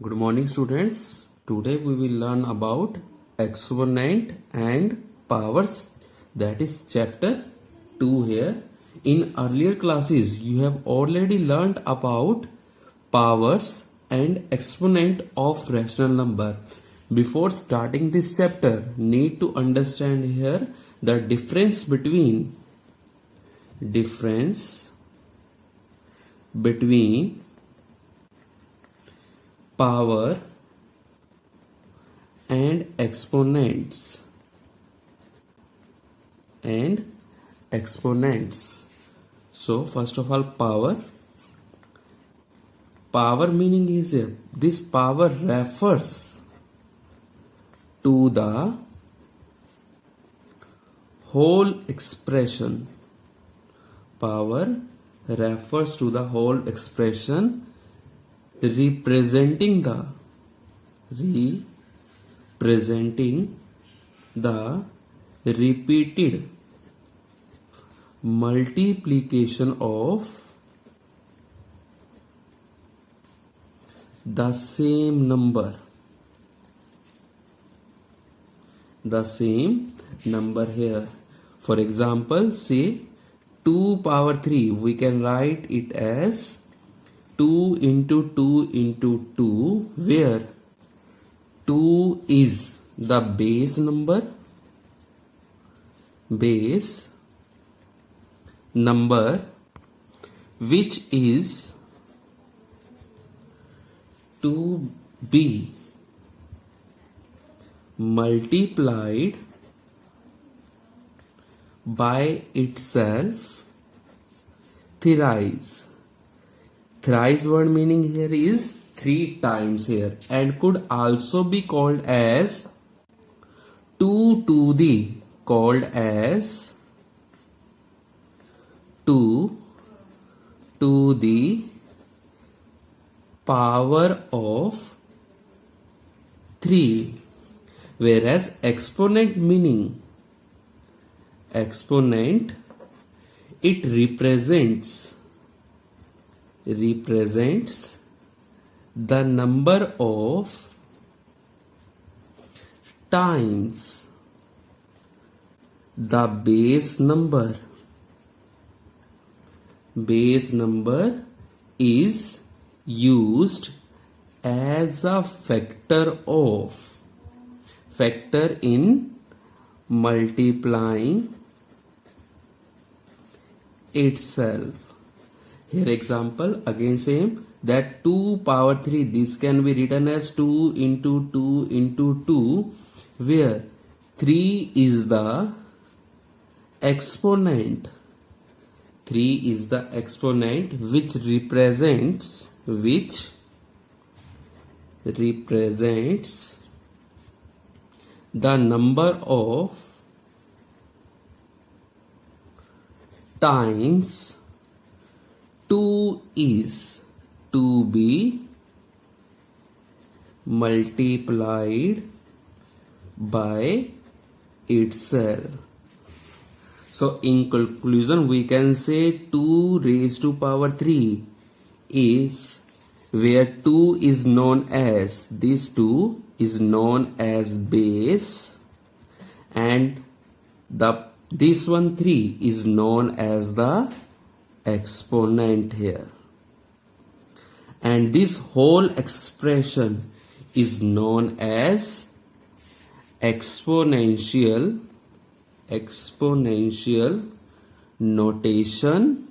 Good morning, students. Today we will learn about exponent and powers, that is chapter 2 here. In earlier classes you have already learned about powers and exponent of rational number. Before starting this chapter, need to understand here the difference between power and exponents. So first of all, power meaning is here, this power refers to the whole expression. Power refers to the whole expression representing the repeated multiplication of the same number. Here, for example, say 2 power 3, we can write it as 2 into 2 into 2, where 2 is the base number which is to be multiplied by itself thrice. Thrice word meaning here is 3 times here, and could also be called as 2 to the power of 3. Whereas exponent meaning, it represents the number of times the base number is used as a factor in multiplying itself. Here example again same, that 2 power 3, this can be written as 2 into 2 into 2, where 3 is the exponent. 3 is the exponent which represents the number of times 2 is to be multiplied by itself. So in conclusion, we can say 2 raised to power 3 is where 2 is known as, this 2 is known as base, and this one 3 is known as the exponent here, and this whole expression is known as exponential notation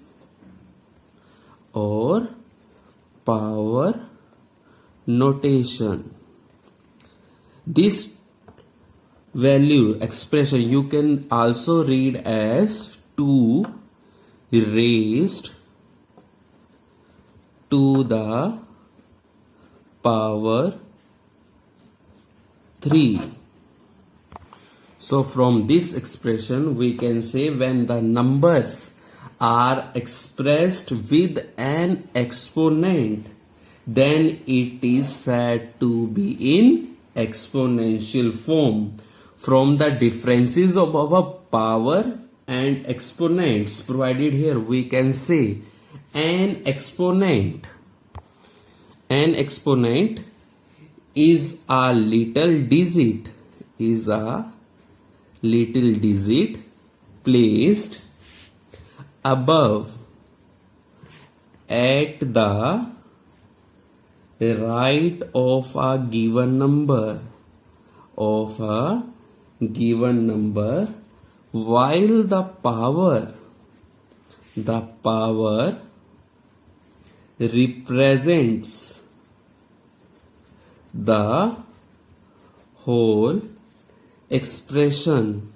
or power notation. This value expression you can also read as 2 raised to the power 3. So from this expression we can say when the numbers are expressed with an exponent, then it is said to be in exponential form. From the differences of our power and exponents provided here, we can say an exponent is a little digit placed above at the right of a given number while the power represents the whole expression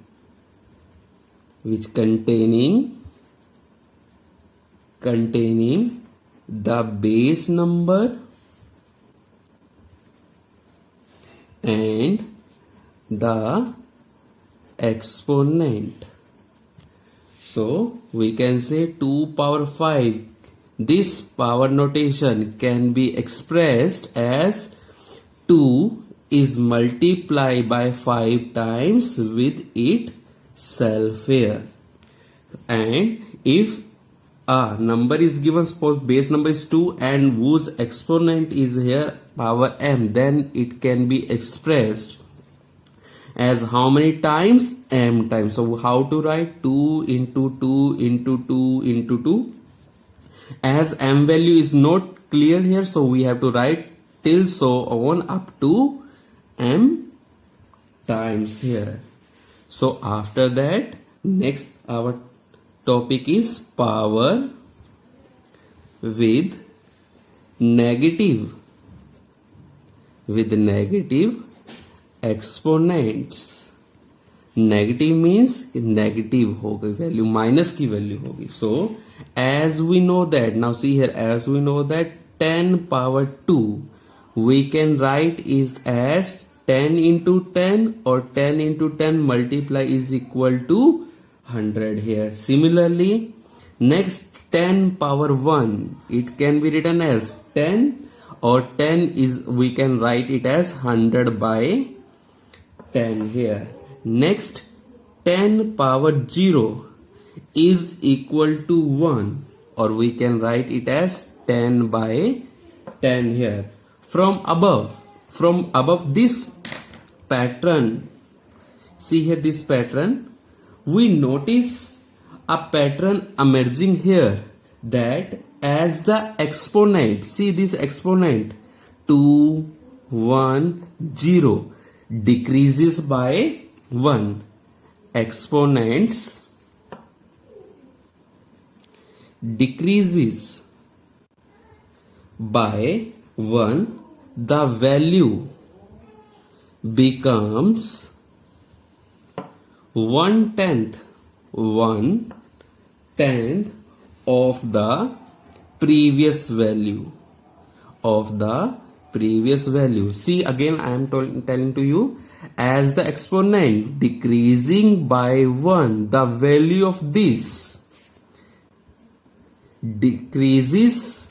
which containing the base number and the exponent. So we can say 2 power 5. This power notation can be expressed as 2 is multiplied by 5 times with itself here. And if a number is given, suppose base number is 2 and whose exponent is here power m, then it can be expressed as how many times? M times. So how to write? 2 into 2 into 2 into 2. As m value is not clear here, so we have to write till so on up to m times here. So after that, next our topic is power with negative exponents. Negative means negative हो गई value, minus की value होगी. So as we know that, now see here, as we know that 10 power 2 we can write is as 10 into 10 or 10 into 10 multiply is equal to 100 here. Similarly, next 10 power 1 it can be written as 10 or 10 is we can write it as 100 by 10 here. Next 10 power 0 is equal to 1 or we can write it as 10 by 10 here. From above this pattern, see here this pattern, we notice a pattern emerging here that as the exponent, see this exponent 2 1 0 decreases by 1, exponents decreases by 1, the value becomes 1/10 of the previous value. See again, I am telling to you, as the exponent decreasing by 1, the value of this decreases,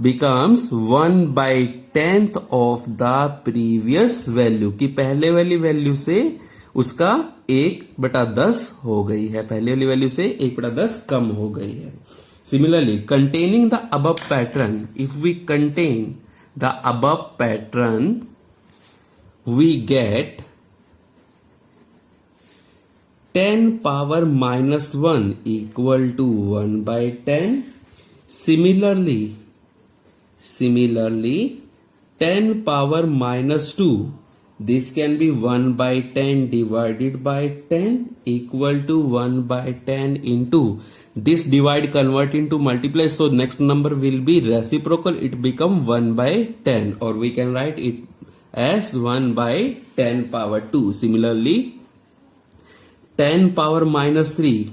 becomes 1/10 of the previous value. कि पहले वाली value से उसका 1/10 हो गई है, पहले वाली वैल्यू से 1/10 कम हो गई है. Similarly, containing the above pattern, if we contain the above pattern, we get 10 power minus 1 equal to 1/10. Similarly 10 power minus 2, this can be 1/10 divided by 10 equal to 1/10 into this divide convert into multiply, so next number will be reciprocal, it become 1/10 or we can write it as 1/10 power 2. Similarly 10 power minus 3,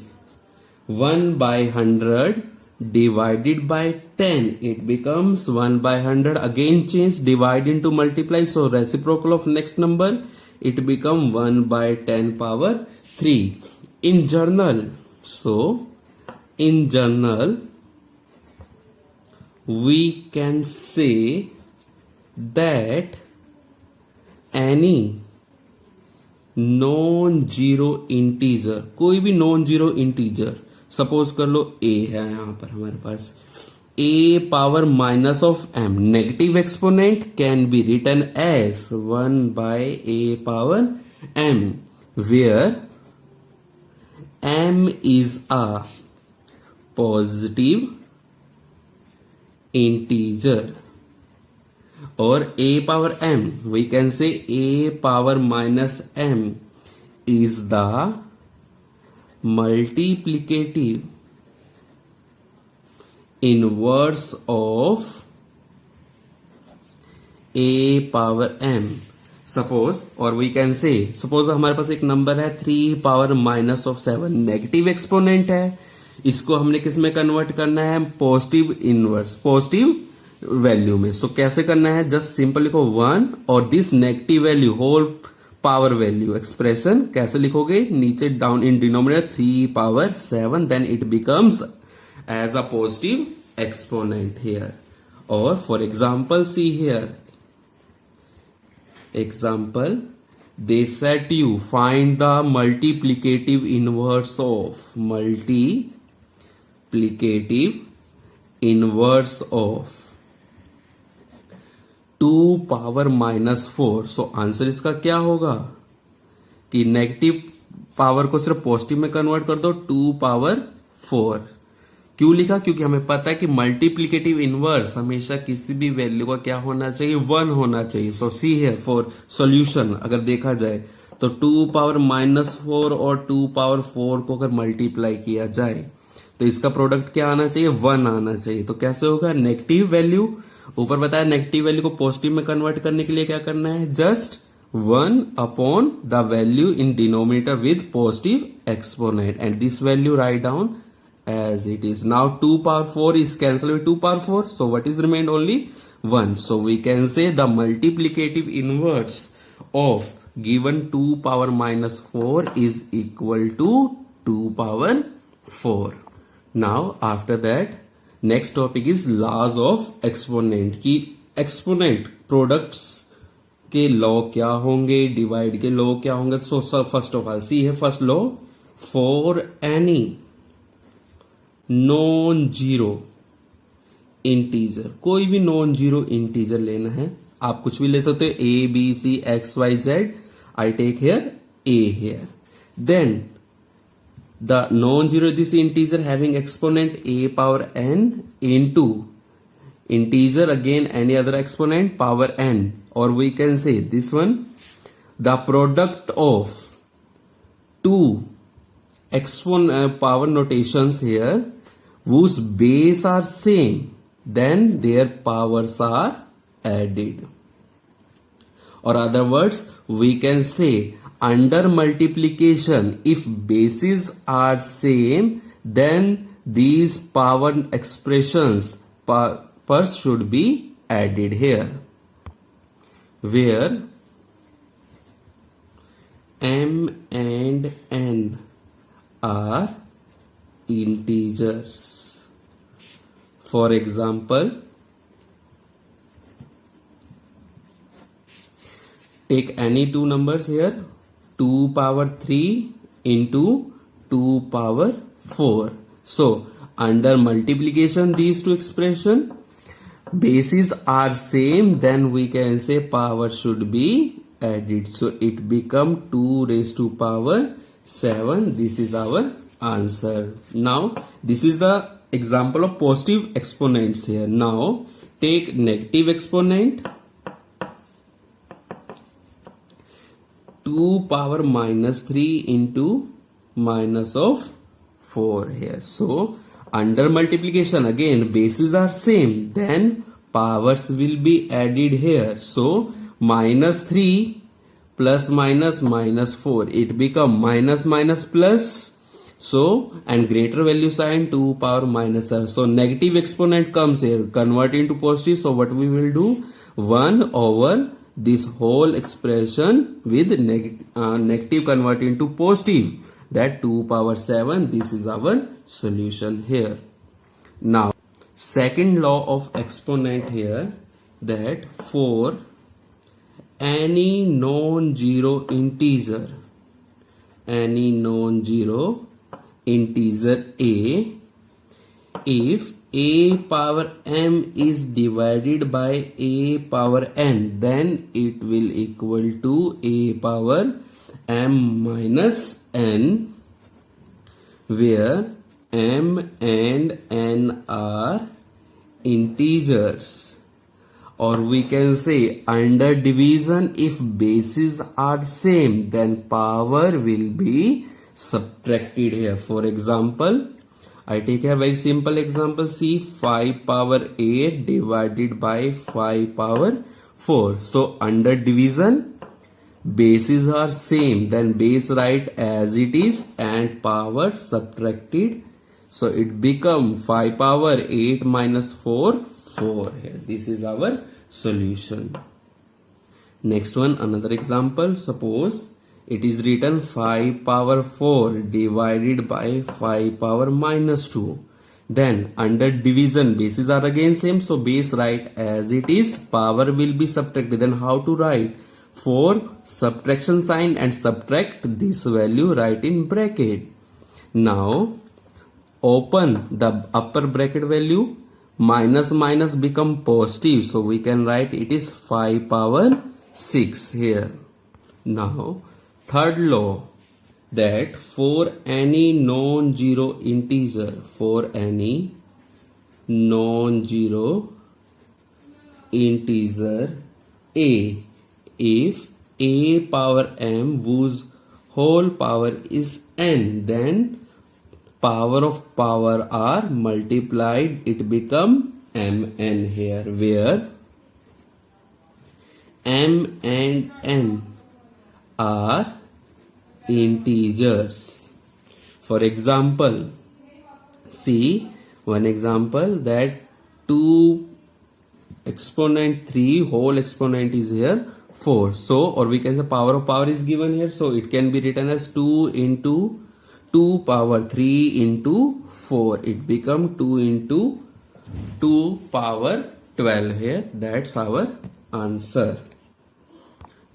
1/100 divided by 10, it becomes 1/100, again change, divide into multiply, so reciprocal of next number, it become 1/10 power 3. In journal we can say that any non zero integer, कोई भी non zero integer, suppose कर लो a है यहां पर हमारे पास, a power minus of m. Negative exponent can be written as 1 by a power m, where m is a positive integer, or a power m, we can say a power minus m is the multiplicative inverse of a power m. Suppose, और we can से, suppose हमारे पास एक number है 3 power minus of 7, negative exponent है, इसको हमने किस में कन्वर्ट करना है, पॉजिटिव इनवर्स, पॉजिटिव वैल्यू में. सो कैसे करना है, जस्ट सिंपल लिखो 1 और this negative value whole power value expression कैसे लिखोगे, नीचे down in denominator 3 power 7, then it becomes as a positive exponent here. Or for example, see here, example, they said to you find the multiplicative inverse of two power minus 4. So answer इसका क्या होगा कि negative power को सिर्फ positive में convert कर दो, 2 power 4. क्यों लिखा, क्योंकि हमें पता है कि मल्टीप्लिकेटिव इनवर्स हमेशा किसी भी वैल्यू का क्या होना चाहिए, 1 होना चाहिए. सो सी है फॉर सॉल्यूशन अगर देखा जाए तो 2 पावर माइनस 4 और 2 पावर 4 को अगर मल्टीप्लाई किया जाए तो इसका प्रोडक्ट क्या आना चाहिए, 1 आना चाहिए. तो कैसे होगा, नेगेटिव वैल्यू, ऊपर बताया नेगेटिव वैल्यू को पॉजिटिव में कन्वर्ट करने के लिए क्या करना है, just 1 upon the value in denominator with positive exponent, and this value write down as it is. Now 2 power 4 is cancelled with 2 power 4, so what is remained, only 1. So we can say the multiplicative inverse of given 2 power minus 4 is equal to 2 power 4. Now after that next topic is laws of exponent, की exponent products के law क्या होंगे, divide के law क्या होंगे. So first of all सी है first law, for any non zero integer, कोई भी नॉन जीरो इंटीजर लेना है, आप कुछ भी ले सकते हो, A B C X Y Z, I take here A here, then the non zero this integer having exponent A power N into integer again any other exponent power N, और we can say this one the product of two power notations here whose base are same, then their powers are added. Or other words, we can say under multiplication, if bases are same, then these power expressions powers should be added here, where m and n are integers. For example, take any two numbers here, 2 power 3 into 2 power 4. So under multiplication these two expression bases are same, then we can say power should be added. So it become 2 raised to power 7. This is our answer. Now this is the example of positive exponents here. Now take negative exponent, 2 power minus 3 into minus of 4 here. So under multiplication again bases are same, then powers will be added here. So minus 3 plus minus minus 4, it become minus minus plus, so and greater value sign 2 power minus 7. So negative exponent comes here, convert into positive. So what we will do, 1 over this whole expression with negative convert into positive, that 2 power 7. This is our solution here. Now second law of exponent here, that for any non-zero integer A, if a power m is divided by a power n, then it will equal to a power m minus n, where m and n are integers. Or we can say under division, if bases are same, then power will be subtracted here. For example, I take a very simple example. See, 5 power 8 divided by 5 power 4. So under division, bases are same, then base write as it is and power subtracted. So it become 5 power 8 minus 4 here. This is our solution. Next one, another example. Suppose it is written 5 power 4 divided by 5 power minus 2. Then under division, bases are again same, so base write as it is, power will be subtracted. Then how to write? For subtraction sign and subtract this value, write in bracket. Now open the upper bracket value, minus minus become positive, so we can write it is 5 power 6 here. Now third law, that for any non-zero integer, for any non-zero integer a, if a power m whose whole power is n, then power of power are multiplied, it become mn here, where m and n are integers. For example, see one example, that 2 exponent 3 whole exponent is here 4. So, or we can say power of power is given here, so it can be written as 2 into 2 power 3 into 4. It become 2 into 2 power 12 here. That's our answer.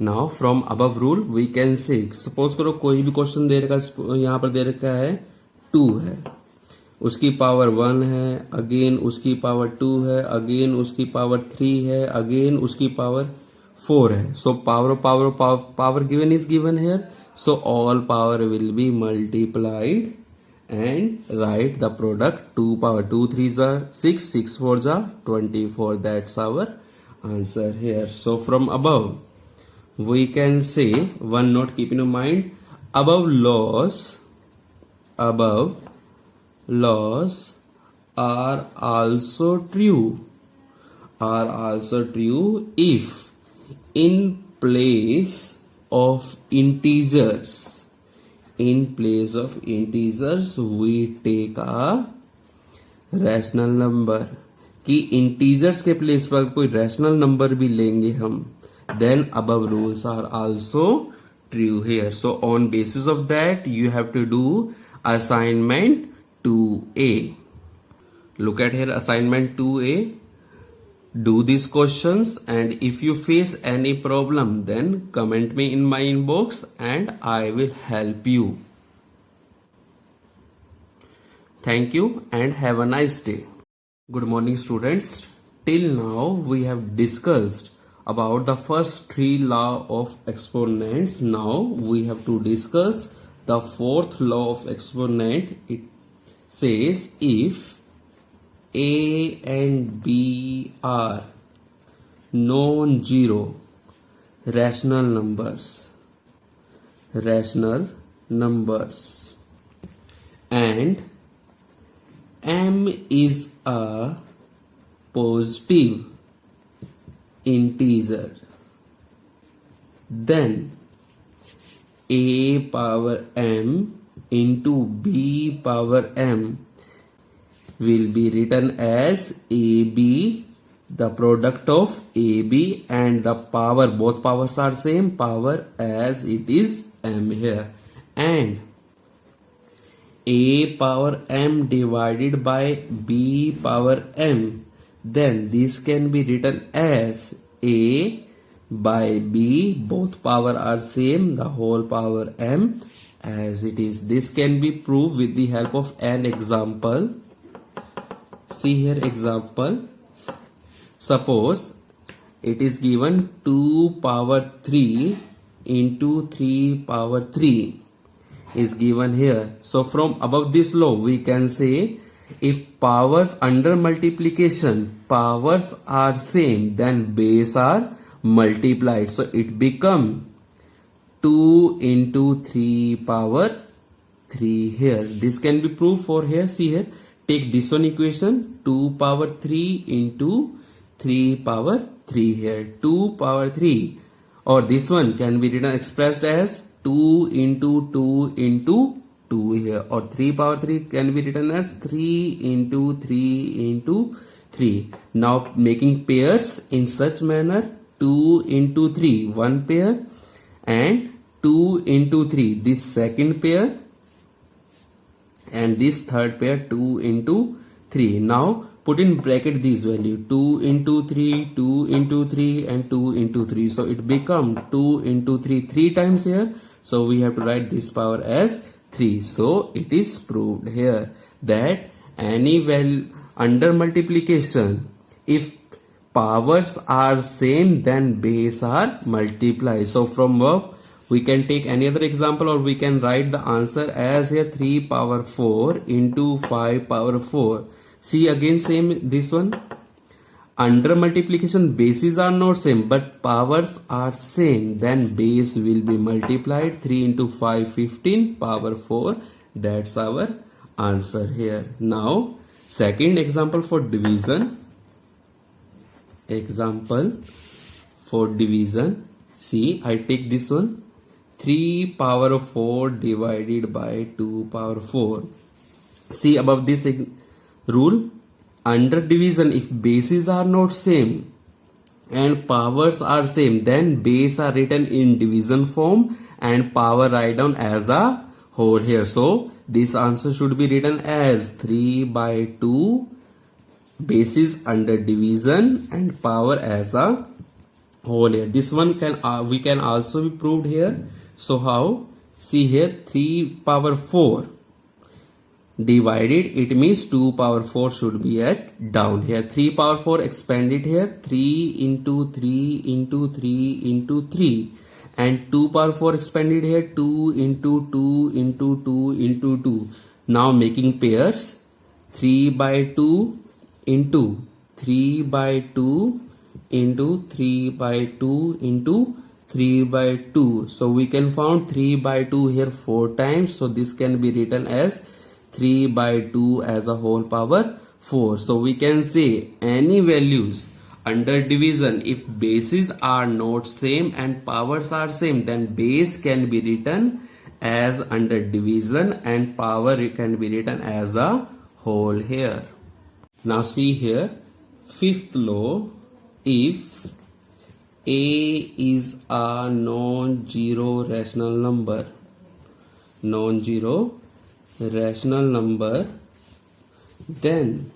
Now from above rule we can say, suppose करो कोई भी question दे रखा है, यहाँ पर दे रखा है 2 है, उसकी पावर 1 है, अगेन उसकी पावर 2 है, अगेन उसकी पावर 3 है, अगेन उसकी पावर 4 है. So power given is given here. So all power will be multiplied and write the product. 2 power 2 3s are 6, 6 4s are 24. That's our answer here. So from above we can say one note, keep in mind, above laws are also true if in place of integers we take a rational number. कि integers के place पर कोई rational number भी लेंगे हम, then above rules are also true here. So on basis of that you have to do assignment 2A. Look at here, assignment 2A. Do these questions, and if you face any problem, then comment me in my inbox and I will help you. Thank you and have a nice day. Good morning students. Till now we have discussed about the first 3 law of exponents. Now we have to discuss the 4th law of exponent. It says if A and B are non-zero rational numbers and M is a positive integer, then A power m into B power m will be written as AB, the product of AB and the power, both powers are same, power as it is m here, and A power m divided by B power m, then this can be written as A by B, both power are same, the whole power m as it is. This can be proved with the help of an example. See here example. Suppose it is given 2 power 3 into 3 power 3 is given here. So from above this law we can say if powers under multiplication powers are same, then base are multiplied. So it become 2 into 3 power 3 here. This can be proved for here. See here, take this one equation, 2 power 3 into 3 power 3 here. 2 power 3, or this one can be written expressed as 2 into 2 into 2 here, or 3 power 3 can be written as 3 into 3 into 3. Now making pairs in such manner, 2 into 3 one pair and 2 into 3 this second pair and this third pair 2 into 3. Now put in bracket these value, 2 into 3, 2 into 3 and 2 into 3. So it become 2 into 3 3 times here. So we have to write this power as 3. So it is proved here that any value under multiplication, if powers are same, then base are multiplied. So from above we can take any other example, or we can write the answer as here 3 power 4 into 5 power 4. See again same this one. Under multiplication bases are not same but powers are same, then base will be multiplied. 3 into 5 15 power 4. That's our answer here. Now second example for division. Example for division. See, I take this one, 3 power 4 divided by 2 power 4. See above this rule, under division if bases are not same and powers are same, then base are written in division form and power write down as a whole here. So this answer should be written as 3 by 2, bases under division and power as a whole here. This one can we can also be proved here. So how? See here, 3 power 4 divided, it means 2 power 4 should be at down here. 3 power 4 expanded here, 3 into 3 into 3 into 3, and 2 power 4 expanded here, 2 into 2 into 2 into 2. Now making pairs, 3 by 2 into 3 by 2 into 3 by 2 into 3 by 2. So we can found 3 by 2 here 4 times. So this can be written as 3 by 2 as a whole power 4. So we can say any values under division, if bases are not same and powers are same, then base can be written as under division and power can be written as a whole here. Now see here, fifth law, if A is a non-zero rational number, non-zero rational number, then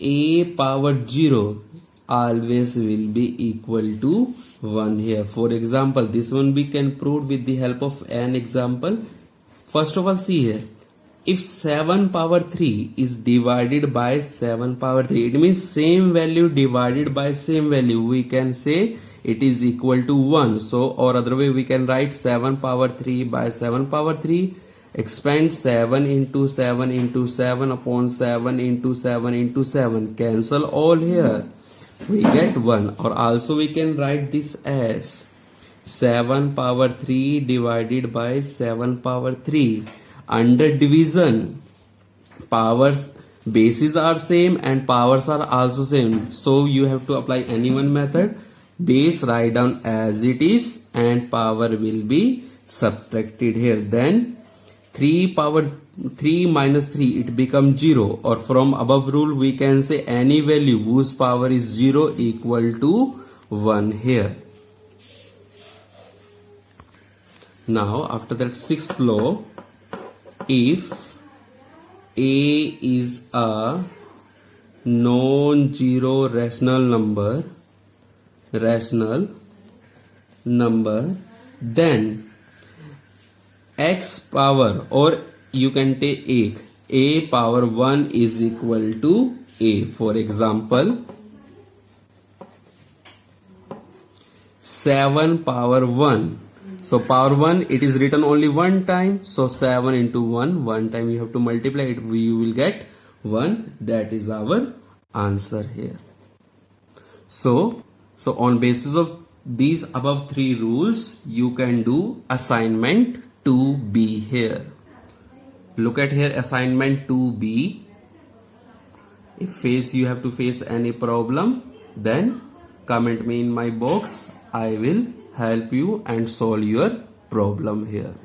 A power 0 always will be equal to 1 here. For example, this one we can prove with the help of an example. First of all, see here, if 7 power 3 is divided by 7 power 3, it means same value divided by same value, we can say it is equal to 1. So or other way we can write 7 power 3 by 7 power 3, expand 7 into 7 into 7 upon 7 into 7 into 7, cancel all here, we get 1. Or also we can write this as 7 power 3 divided by 7 power 3. Under division, powers bases are same and powers are also same, so you have to apply any one method. Base write down as it is and power will be subtracted here. Then 3 power 3 minus 3, it becomes 0, or from above rule we can say any value whose power is 0 equal to 1 here. Now after that, sixth law, if A is a non-zero rational number, then x power, or you can take 8, a power 1 is equal to a. For example, 7 power 1. So power 1, it is written only one time. So 7 into 1 time you have to multiply it. You will get 1. That is our answer here. So on basis of these above 3 rules, you can do assignment 2B here. Look at here, assignment 2B. If you have to face any problem, then comment me in my box. I will help you and solve your problem here.